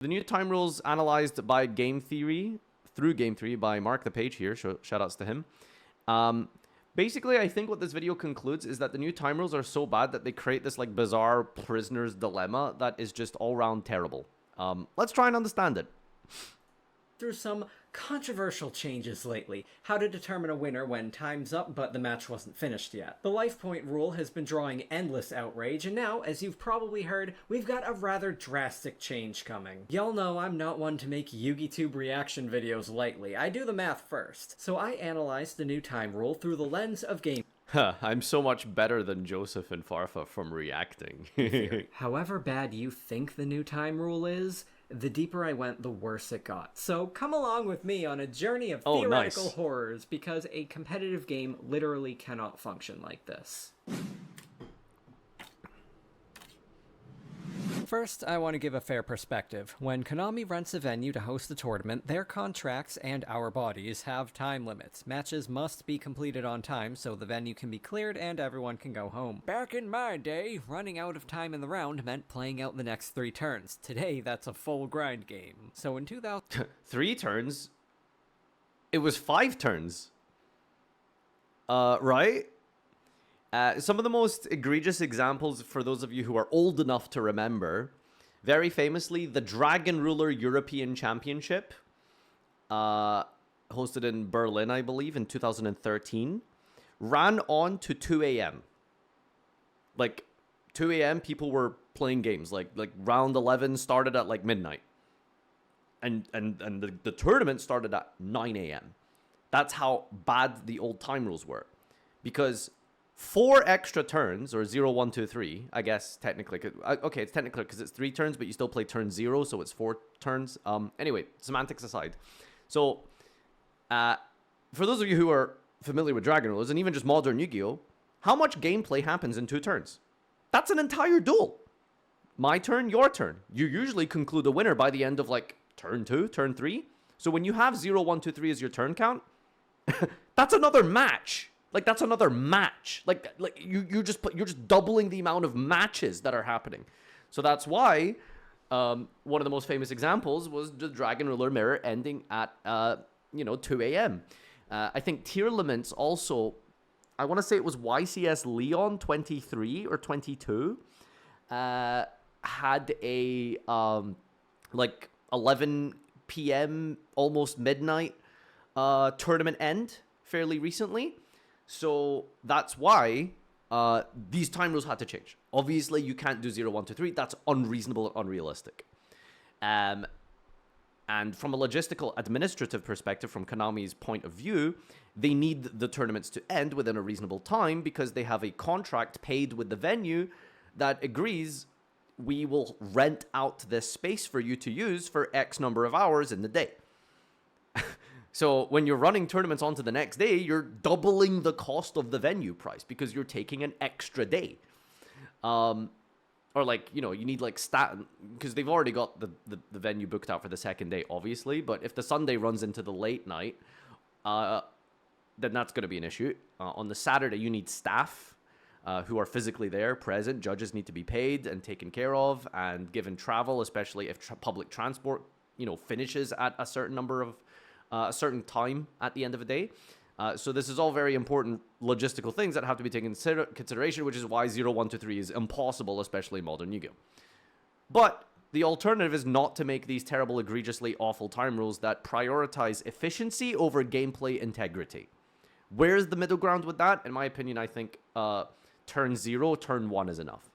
The new time rules analyzed by Game Theory, through Game Theory by Mark the Page here, shoutouts to him. Basically, I think what this video concludes is that the new time rules are so bad that they create this like bizarre prisoner's dilemma that is just all around terrible. Let's try and understand it. Through some controversial changes lately. How to determine a winner when time's up but the match wasn't finished yet. The life point rule has been drawing endless outrage, and now, as you've probably heard, we've got a rather drastic change coming. Y'all know I'm not one to make YugiTube reaction videos lightly. I do the math first. So I analyzed the new time rule through the lens of game. I'm so much better than Joseph and Farfa from reacting. However bad you think the new time rule is, the deeper I went, the worse it got. So come along with me on a journey of theoretical horrors, because a competitive game literally cannot function like this. First, I want to give a fair perspective. When Konami rents a venue to host a tournament, their contracts and our bodies have time limits. Matches must be completed on time so the venue can be cleared and everyone can go home. Back in my day, running out of time in the round meant playing out the next 3 turns. Today, that's a full grind game. So in 2000... 3 turns? It was 5 turns. Right? Some of the most egregious examples, for those of you who are old enough to remember, very famously, the Dragon Ruler European Championship, hosted in Berlin, I believe, in 2013, ran on to 2 a.m. Like, 2 a.m., people were playing games. Like round 11 started at, like, midnight. And the tournament started at 9 a.m. That's how bad the old time rules were. Because 4 extra turns, or 0, 1, 2, 3, I guess, technically. Okay, it's technically because it's 3 turns, but you still play turn 0, so it's 4 turns. Anyway, semantics aside. So, for those of you who are familiar with Dragon Rulers, and even just modern Yu-Gi-Oh!, how much gameplay happens in 2 turns? That's an entire duel. My turn, your turn. You usually conclude a winner by the end of, like, turn 2, turn 3. So when you have 0, 1, 2, 3 as your turn count, that's another match. Like, that's another match. Like you're just doubling the amount of matches that are happening. So that's why one of the most famous examples was the Dragon Ruler Mirror ending at 2 a.m. I think Tier Laments also, I want to say it was YCS Leon 23 or 22, had a like 11 p.m. almost midnight tournament end fairly recently. So that's why these time rules had to change. Obviously, you can't do 0, 1, 2, 3. That's unreasonable and unrealistic. And from a logistical administrative perspective, from Konami's point of view, they need the tournaments to end within a reasonable time because they have a contract paid with the venue that agrees we will rent out this space for you to use for X number of hours in the day. So when you're running tournaments on to the next day, you're doubling the cost of the venue price because you're taking an extra day. Or like, you need like because they've already got the venue booked out for the second day, obviously. But if the Sunday runs into the late night, then that's going to be an issue. On the Saturday, you need staff who are physically there, present. Judges need to be paid and taken care of and given travel, especially if public transport, finishes at a certain number of a certain time at the end of a day. So this is all very important logistical things that have to be taken into consideration, which is why 0, 1, 2, 3 is impossible, especially in modern Yu-Gi-Oh! But the alternative is not to make these terrible, egregiously awful time rules that prioritize efficiency over gameplay integrity. Where's the middle ground with that? In my opinion, I think turn 0, turn 1 is enough.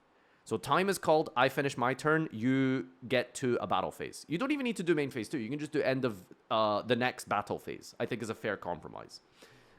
So time is called, I finish my turn, you get to a battle phase. You don't even need to do main phase 2. You can just do end of the next battle phase, I think is a fair compromise.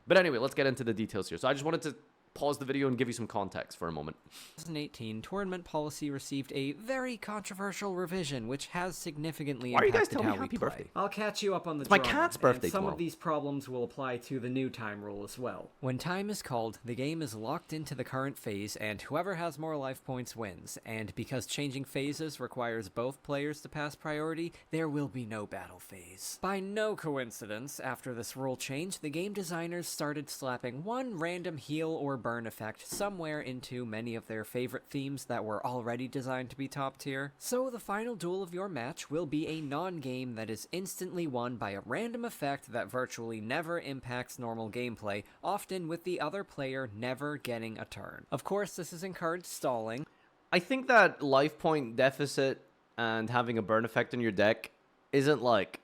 But anyway, let's get into the details here. So I just wanted to pause the video and give you some context for a moment. 2018, tournament policy received a very controversial revision, which has significantly Why are you guys impacted telling how me we happy play. birthday? I'll catch you up on the It's my drama, cat's birthday and some tomorrow. of these problems will apply to the new time rule as well. When time is called, the game is locked into the current phase, and whoever has more life points wins. And because changing phases requires both players to pass priority, there will be no battle phase. By no coincidence, after this rule change, the game designers started slapping one random heal or burn effect somewhere into many of their favorite themes that were already designed to be top tier. So the final duel of your match will be a non-game that is instantly won by a random effect that virtually never impacts normal gameplay, often with the other player never getting a turn. Of course, this has encouraged stalling. I think that life point deficit and having a burn effect in your deck isn't like,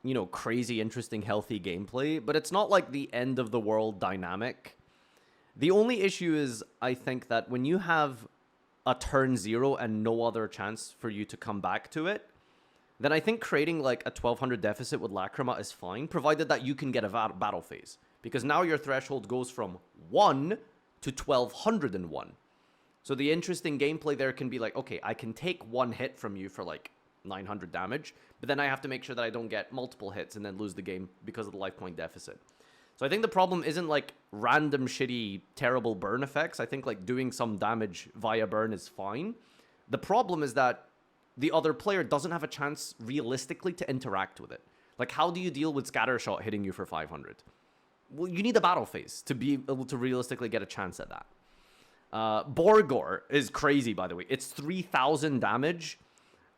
you know, crazy interesting healthy gameplay, but it's not like the end of the world dynamic. The only issue is, I think that when you have a turn 0 and no other chance for you to come back to it, then I think creating like a 1200 deficit with Lacrima is fine, provided that you can get a battle phase. Because now your threshold goes from 1 to 1201. So the interesting gameplay there can be like, okay, I can take one hit from you for like 900 damage, but then I have to make sure that I don't get multiple hits and then lose the game because of the life point deficit. So I think the problem isn't like random shitty terrible burn effects. I think like doing some damage via burn is fine. The problem is that the other player doesn't have a chance realistically to interact with it. Like, how do you deal with Scattershot hitting you for 500? Well, you need a battle phase to be able to realistically get a chance at that. Borgor is crazy, by the way. It's 3,000 damage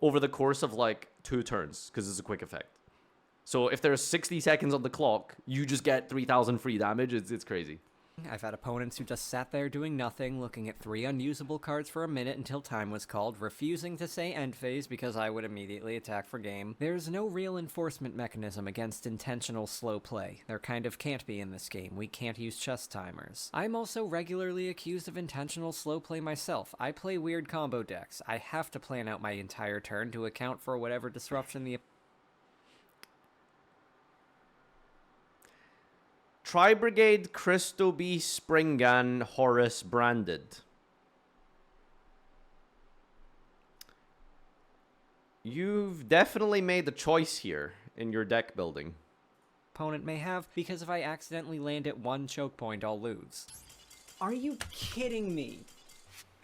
over the course of like 2 turns because it's a quick effect. So if there's 60 seconds on the clock, you just get 3,000 free damage. It's crazy. I've had opponents who just sat there doing nothing, looking at 3 unusable cards for a minute until time was called, refusing to say end phase because I would immediately attack for game. There's no real enforcement mechanism against intentional slow play. There kind of can't be in this game. We can't use chess timers. I'm also regularly accused of intentional slow play myself. I play weird combo decks. I have to plan out my entire turn to account for whatever disruption the Tri-Brigade, Christoby, Springan, Horus, Branded. You've definitely made the choice here in your deck building. opponent may have, because if I accidentally land at 1 choke point, I'll lose. Are you kidding me?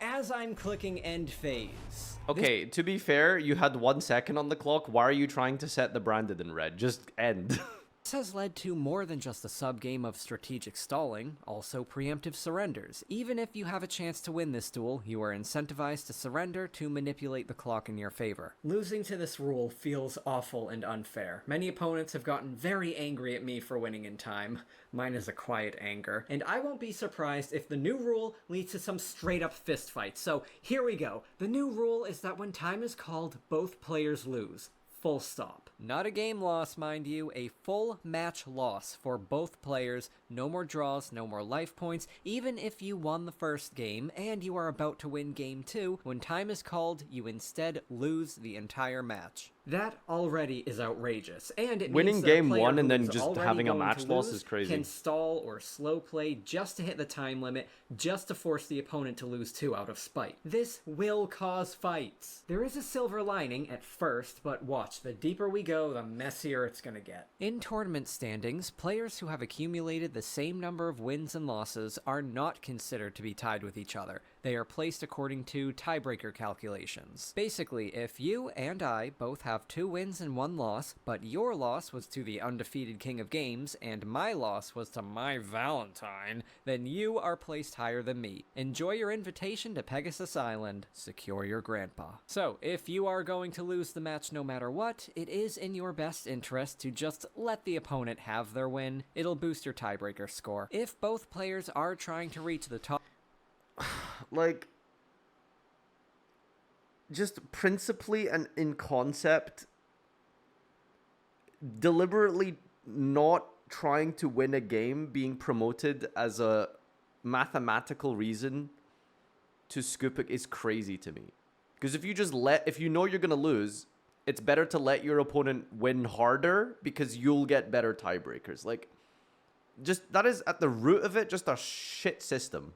As I'm clicking end phase. Okay, to be fair, you had 1 second on the clock. Why are you trying to set the Branded in red? Just end. This has led to more than just a sub-game of strategic stalling, also preemptive surrenders. Even if you have a chance to win this duel, you are incentivized to surrender to manipulate the clock in your favor. Losing to this rule feels awful and unfair. Many opponents have gotten very angry at me for winning in time. Mine is a quiet anger, and I won't be surprised if the new rule leads to some straight-up fistfights. So here we go. The new rule is that when time is called, both players lose. Full stop. Not a game loss, mind you, a full match loss for both players. No more draws, no more life points. Even if you won the first game and you are about to win game 2, when time is called, you instead lose the entire match. That already is outrageous, and it winning means game that a 1 and player then who's just already having a going match to loss lose is crazy. Can stall or slow play just to hit the time limit, just to force the opponent to lose 2 out of spite. This will cause fights. There is a silver lining at first, but watch, the deeper we go, the messier it's gonna get. In tournament standings, players who have accumulated the same number of wins and losses are not considered to be tied with each other. They are placed according to tiebreaker calculations. Basically, if you and I both have 2 wins and 1 loss, but your loss was to the undefeated king of games, and my loss was to my Valentine, then you are placed higher than me. Enjoy your invitation to Pegasus Island. Secure your grandpa. So, if you are going to lose the match no matter what, it is in your best interest to just let the opponent have their win. It'll boost your tiebreaker score. If both players are trying to reach the top... Like, just principally and in concept, deliberately not trying to win a game being promoted as a mathematical reason to scoop it is crazy to me. Because if you know you're going to lose, it's better to let your opponent win harder because you'll get better tiebreakers. Like, just, that is at the root of it, just a shit system.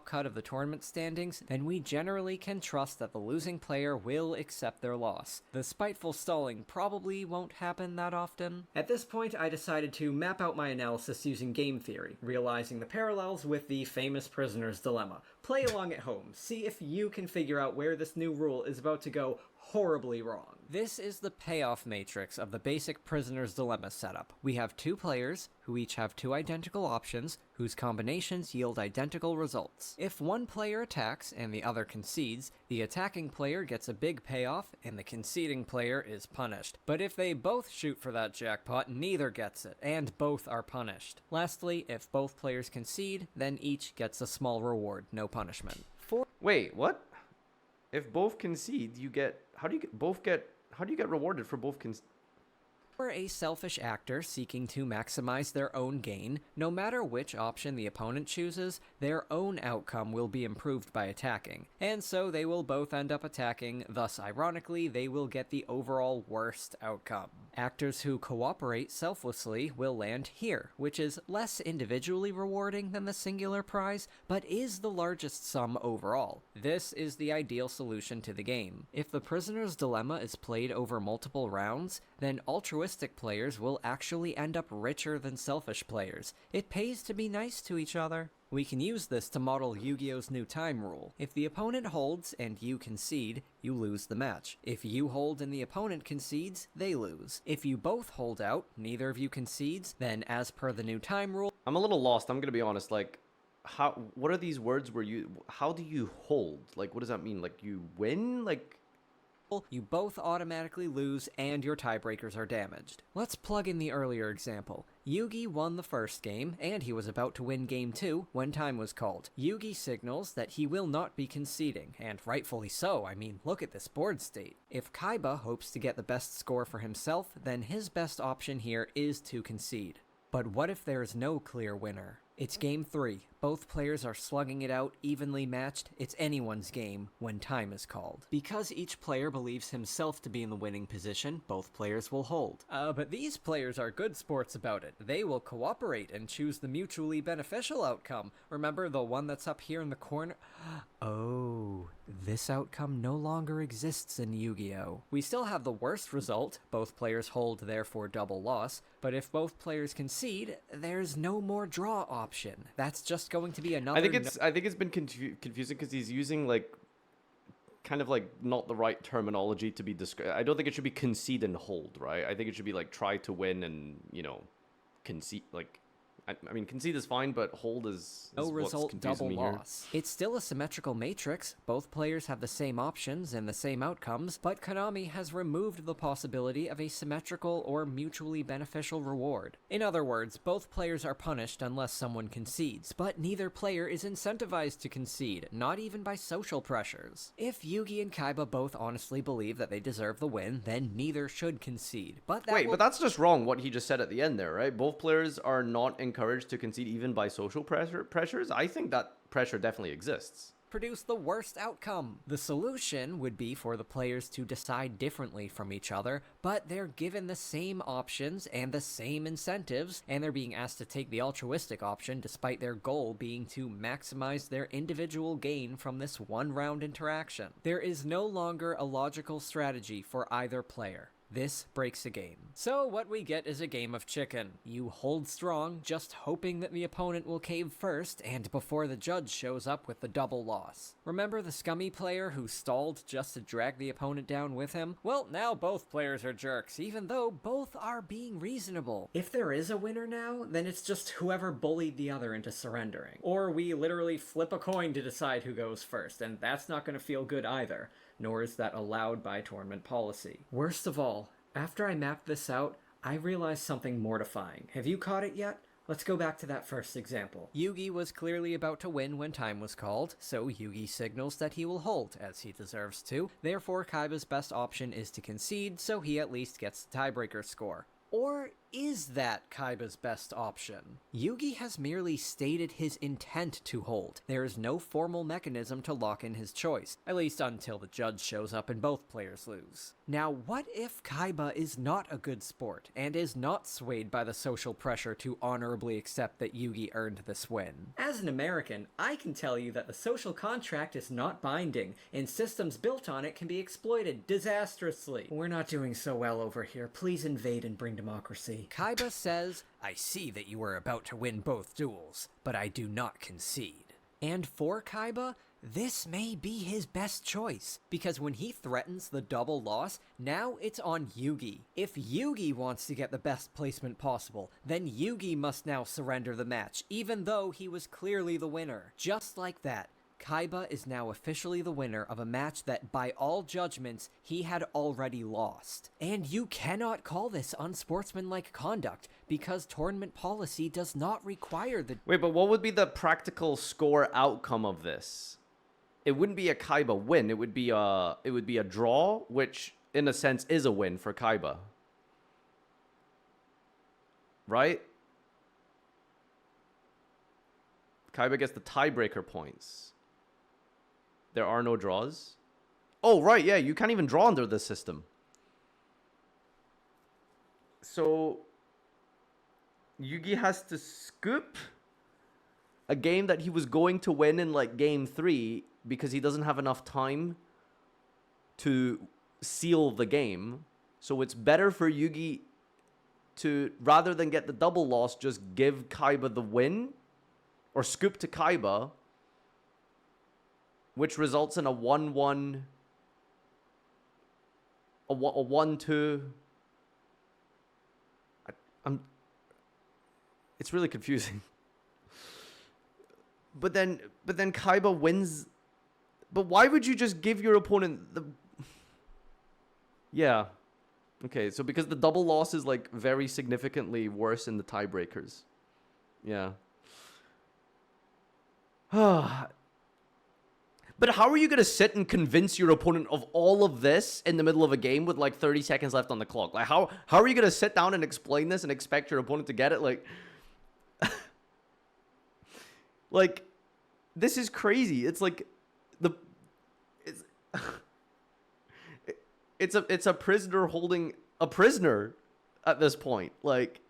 Cut of the tournament standings, then we generally can trust that the losing player will accept their loss. The spiteful stalling probably won't happen that often. At this point, I decided to map out my analysis using game theory, realizing the parallels with the famous prisoner's dilemma. Play along at home, see if you can figure out where this new rule is about to go horribly wrong. This is the payoff matrix of the basic prisoner's dilemma setup. We have two players who each have two identical options whose combinations yield identical results. If one player attacks and the other concedes, the attacking player gets a big payoff and the conceding player is punished. But if they both shoot for that jackpot, neither gets it, and both are punished. Lastly, if both players concede, then each gets a small reward, no punishment. Wait, what? If both concede, you get... How do you get rewarded for both For a selfish actor seeking to maximize their own gain, no matter which option the opponent chooses, their own outcome will be improved by attacking, and so they will both end up attacking, thus ironically, they will get the overall worst outcome. Actors who cooperate selflessly will land here, which is less individually rewarding than the singular prize, but is the largest sum overall. This is the ideal solution to the game. If the prisoner's dilemma is played over multiple rounds, then altruistic players will actually end up richer than selfish players. It pays to be nice to each other. We can use this to model Yu-Gi-Oh's new time rule. If the opponent holds and you concede, you lose the match. If you hold and the opponent concedes, they lose. If you both hold out, neither of you concedes, then as per the new time rule... I'm a little lost, I'm gonna be honest, like, what are these words where how do you hold? Like, what does that mean? Like, you win? Like... You both automatically lose and your tiebreakers are damaged. Let's plug in the earlier example. Yugi won the first game, and he was about to win game 2 when time was called. Yugi signals that he will not be conceding, and rightfully so. I mean, look at this board state. If Kaiba hopes to get the best score for himself, then his best option here is to concede. But what if there is no clear winner? It's game 3. Both players are slugging it out, evenly matched. It's anyone's game when time is called. Because each player believes himself to be in the winning position, both players will hold. But these players are good sports about it. They will cooperate and choose the mutually beneficial outcome. Remember the one that's up here in the corner? Oh, this outcome no longer exists in Yu-Gi-Oh! We still have the worst result, both players hold, therefore double loss, but if both players concede, there's no more draw option. That's just going to be another... I think it's been confusing because he's using, like, kind of, like, not the right terminology to be described. I don't think it should be concede and hold, right? I think it should be, like, try to win and, you know, concede, like... I mean, concede is fine, but hold is no what's result, confusing double me here. loss. It's still a symmetrical matrix. Both players have the same options and the same outcomes, but Konami has removed the possibility of a symmetrical or mutually beneficial reward. In other words, both players are punished unless someone concedes, but neither player is incentivized to concede, not even by social pressures. If Yugi and Kaiba both honestly believe that they deserve the win, then neither should concede. But but that's just wrong, what he just said at the end there, right? Both players are not encouraged to concede even by social pressures. I think that pressure definitely exists. Produce the worst outcome. The solution would be for the players to decide differently from each other, but they're given the same options and the same incentives, and they're being asked to take the altruistic option despite their goal being to maximize their individual gain from this one-round interaction. There is no longer a logical strategy for either player. This breaks a game. So what we get is a game of chicken. You hold strong, just hoping that the opponent will cave first, and before the judge shows up with the double loss. Remember the scummy player who stalled just to drag the opponent down with him? Well, now both players are jerks, even though both are being reasonable. If there is a winner now, then it's just whoever bullied the other into surrendering. Or we literally flip a coin to decide who goes first, and that's not going to feel good either. Nor is that allowed by tournament policy. Worst of all, after I mapped this out, I realized something mortifying. Have you caught it yet? Let's go back to that first example. Yugi was clearly about to win when time was called, so Yugi signals that he will hold, as he deserves to. Therefore, Kaiba's best option is to concede, so he at least gets the tiebreaker score. Or is that Kaiba's best option? Yugi has merely stated his intent to hold. There is no formal mechanism to lock in his choice, at least until the judge shows up and both players lose. Now, what if Kaiba is not a good sport, and is not swayed by the social pressure to honorably accept that Yugi earned this win? As an American, I can tell you that the social contract is not binding, and systems built on it can be exploited disastrously. We're not doing so well over here. Please invade and bring democracy. Kaiba says, "I see that you are about to win both duels, but I do not concede." And for Kaiba, This may be his best choice, because when he threatens the double loss, now it's on Yugi. If Yugi wants to get the best placement possible, then Yugi must now surrender the match, even though he was clearly the winner. Just like that, Kaiba is now officially the winner of a match that, by all judgments, he had already lost. And you cannot call this unsportsmanlike conduct, because tournament policy does not require the... Wait, but what would be the practical score outcome of this? It wouldn't be a Kaiba win. It would be a draw, which in a sense is a win for Kaiba. Right? Kaiba gets the tiebreaker points. There are no draws. Oh, right, yeah, you can't even draw under this system. So Yugi has to scoop a game that he was going to win in like game 3 because he doesn't have enough time to seal the game. So it's better for Yugi to, rather than get the double loss, just give Kaiba the win or scoop to Kaiba, which results in a 1-1, a 1-2. It's really confusing. But then Kaiba wins. But why would you just give your opponent the... Yeah. Okay, so because the double loss is like very significantly worse in the tiebreakers. Yeah. But how are you going to sit and convince your opponent of all of this in the middle of a game with like 30 seconds left on the clock? Like how are you going to sit down and explain this and expect your opponent to get it? Like like this is crazy. It's like it's a prisoner holding a prisoner at this point. Like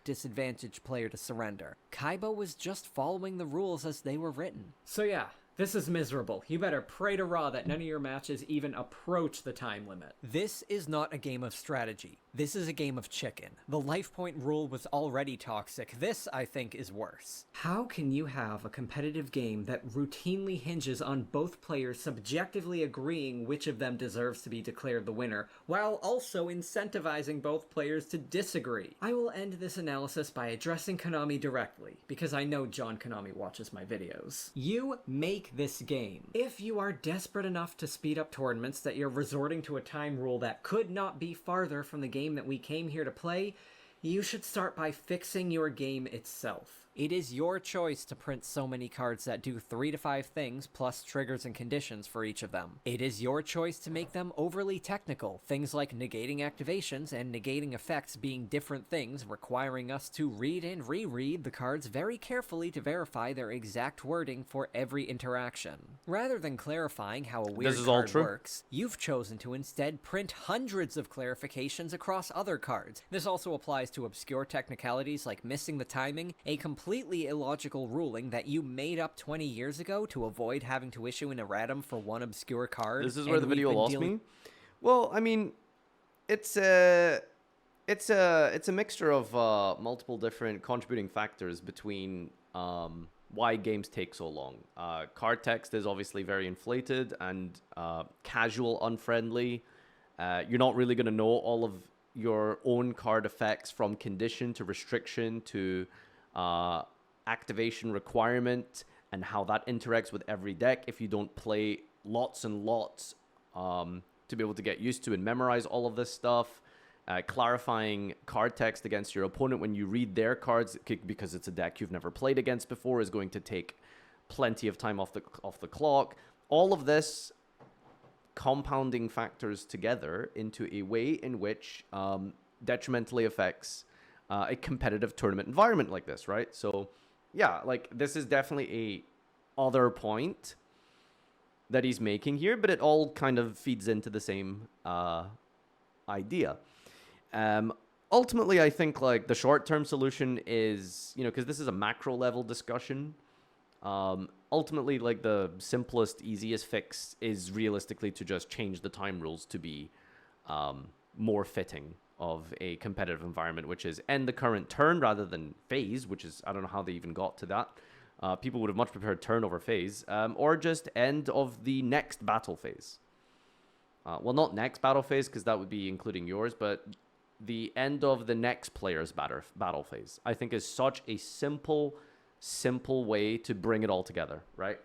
disadvantaged player to surrender. Kaiba was just following the rules as they were written. So yeah, this is miserable. You better pray to Ra that none of your matches even approach the time limit. This is not a game of strategy. This is a game of chicken. The life point rule was already toxic. This, I think, is worse. How can you have a competitive game that routinely hinges on both players subjectively agreeing which of them deserves to be declared the winner, while also incentivizing both players to disagree? I will end this analysis by addressing Konami directly, because I know John Konami watches my videos. You make this game. If you are desperate enough to speed up tournaments that you're resorting to a time rule that could not be farther from the game that we came here to play, you should start by fixing your game itself. It is your choice to print so many cards that do 3 to 5 things, plus triggers and conditions for each of them. It is your choice to make them overly technical, things like negating activations and negating effects being different things, requiring us to read and reread the cards very carefully to verify their exact wording for every interaction. Rather than clarifying how a weird card works, you've chosen to instead print hundreds of clarifications across other cards. This also applies to obscure technicalities like missing the timing, a completely illogical ruling that you made up 20 years ago to avoid having to issue an erratum for one obscure card. This is where the video lost me. Well, I mean, it's a mixture of multiple different contributing factors between why games take so long. Card text is obviously very inflated and casual, unfriendly. You're not really going to know all of your own card effects, from condition to restriction to activation requirement, and how that interacts with every deck if you don't play lots and lots to be able to get used to and memorize all of this stuff. Clarifying card text against your opponent when you read their cards, because it's a deck you've never played against before, is going to take plenty of time off the clock. All of this compounding factors together into a way in which detrimentally affects a competitive tournament environment like this, right? So yeah, like this is definitely a other point that he's making here, but it all kind of feeds into the same idea. Ultimately, I think like the short-term solution is, because this is a macro level discussion, ultimately like the simplest, easiest fix is realistically to just change the time rules to be more fitting of a competitive environment, which is end the current turn rather than phase, which is, I don't know how they even got to that. People would have much preferred turn over phase, or just end of the next battle phase. Well, not next battle phase, because that would be including yours, but the end of the next player's battle phase, I think, is such a simple way to bring it all together, right?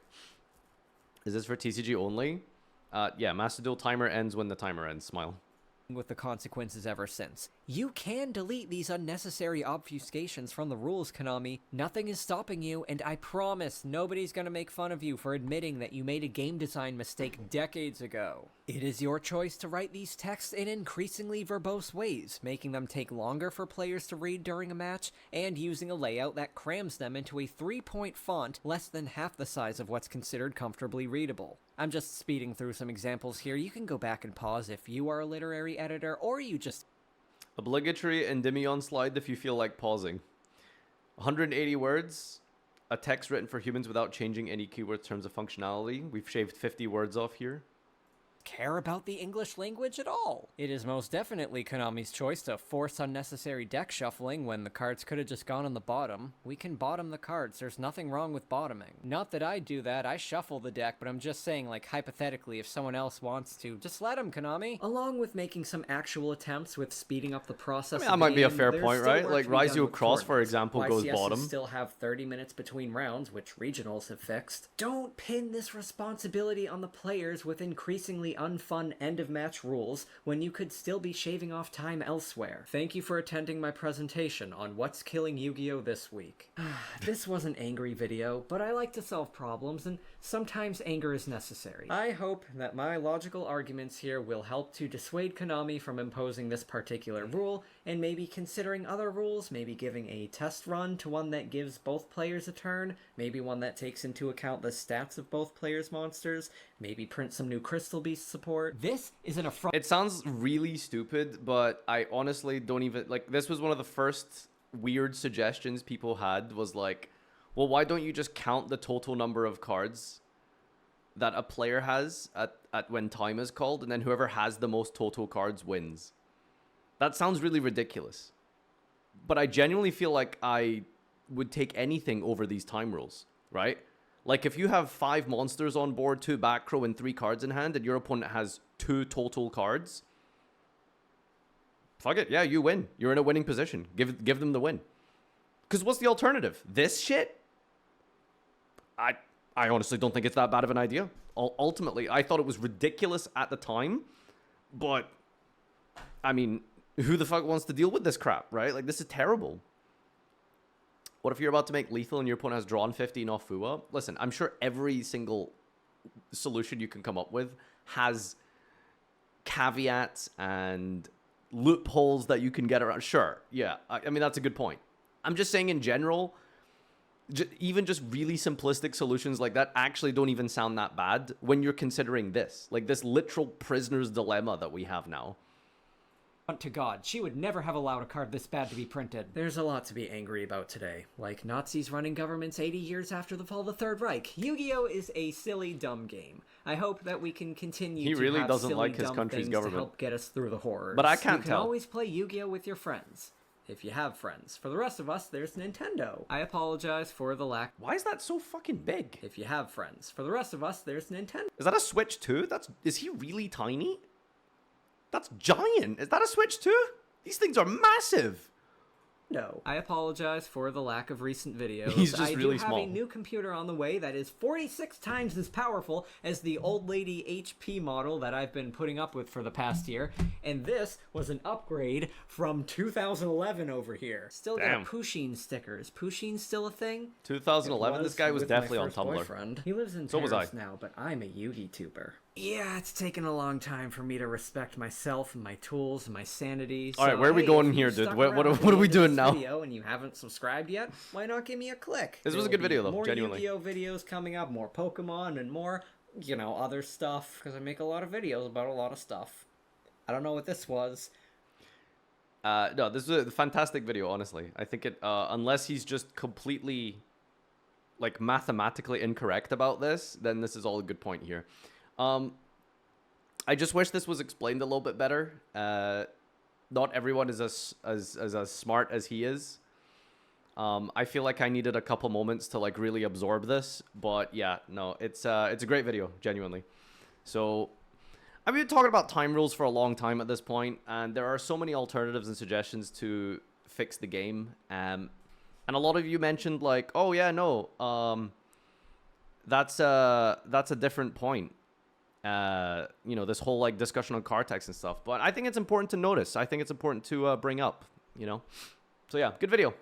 Is this for TCG only? Yeah, Master Duel timer ends when the timer ends. Smile. With the consequences ever since. You can delete these unnecessary obfuscations from the rules, Konami. Nothing is stopping you, and I promise nobody's gonna make fun of you for admitting that you made a game design mistake decades ago. It is your choice to write these texts in increasingly verbose ways, making them take longer for players to read during a match, and using a layout that crams them into a 3-point font less than half the size of what's considered comfortably readable. I'm just speeding through some examples here. You can go back and pause if you are a literary editor, or you just... Obligatory Endymion slide if you feel like pausing. 180 words. A text written for humans without changing any keyword terms of functionality. We've shaved 50 words off here. Care about the English language at all. It is most definitely Konami's choice to force unnecessary deck shuffling when the cards could have just gone on the bottom. We can bottom the cards, there's nothing wrong with bottoming. Not that I do that, I shuffle the deck, but I'm just saying, like, hypothetically, if someone else wants to, just let them, Konami. Along with making some actual attempts with speeding up the process. I mean, that might be a fair point, right? Like, Raizio Cross, for example, goes bottom. Still have 30 minutes between rounds, which regionals have fixed. Don't pin this responsibility on the players with increasingly unfun end-of-match rules when you could still be shaving off time elsewhere. Thank you for attending my presentation on what's killing Yu-Gi-Oh! This week. This was an angry video, but I like to solve problems, and sometimes anger is necessary. I hope that my logical arguments here will help to dissuade Konami from imposing this particular rule, and maybe considering other rules, maybe giving a test run to one that gives both players a turn, maybe one that takes into account the stats of both players' monsters, maybe print some new Crystal Beast support. This is an affront. It sounds really stupid, but I honestly don't even, like, this was one of the first weird suggestions people had, was like, well, why don't you just count the total number of cards that a player has at when time is called, and then whoever has the most total cards wins. That sounds really ridiculous, but I genuinely feel like I would take anything over these time rules, right? Like, if you have 5 monsters on board, 2 back row, and 3 cards in hand, and your opponent has 2 total cards, fuck it, yeah, you win. You're in a winning position. Give them the win. Because what's the alternative? This shit? I honestly don't think it's that bad of an idea. Ultimately, I thought it was ridiculous at the time, but, I mean, who the fuck wants to deal with this crap, right? Like, this is terrible. What if you're about to make lethal and your opponent has drawn 15 off Fua? Listen, I'm sure every single solution you can come up with has caveats and loopholes that you can get around. Sure, yeah. I mean, that's a good point. I'm just saying in general, even just really simplistic solutions like that actually don't even sound that bad when you're considering this. Like, this literal prisoner's dilemma that we have now. To God, she would never have allowed a card this bad to be printed. There's a lot to be angry about today, like Nazis running governments 80 years after the fall of the Third Reich. Yu-Gi-Oh! Is a silly, dumb game. I hope that we can continue he to really have doesn't silly, like his dumb country's things government. to help get us through the horrors. But I can't You can tell. always play Yu-Gi-Oh! With your friends. If you have friends. For the rest of us, there's Nintendo. I apologize for the lack... Why is that so fucking big? If you have friends. For the rest of us, there's Nintendo. Is that a Switch 2? Is he really tiny? That's giant. Is that a Switch 2? These things are massive. No. I apologize for the lack of recent videos. He's just really small. I do have a new computer on the way that is 46 times as powerful as the old lady HP model that I've been putting up with for the past year, and this was an upgrade from 2011 over here. Still got a Pusheen sticker. Is Pusheen still a thing? 2011? This guy was definitely on Tumblr. Boyfriend. He lives in Paris now, but I'm a Yugi-tuber. Yeah, it's taken a long time for me to respect myself and my tools and my sanity. All right, where are we going here, dude? What are we doing now? Video and you haven't subscribed yet, why not give me a click? This was a good video, though, more genuinely. Yu-Gi-Oh! Videos coming up, more Pokemon, and more, you know, other stuff, because I make a lot of videos about a lot of stuff. I don't know what this was. No, this is a fantastic video, honestly. I think it, unless he's just completely, like, mathematically incorrect about this, then this is all a good point here. I just wish this was explained a little bit better. Not everyone is as smart as he is. I feel like I needed a couple moments to like really absorb this, but yeah, no, it's a great video, genuinely. So I've been talking about time rules for a long time at this point, and there are so many alternatives and suggestions to fix the game. And a lot of you mentioned like, oh yeah, no, that's a different point. You know, this whole like discussion on card text and stuff. But I think it's important to notice. I think it's important to bring up. You know, so yeah, good video.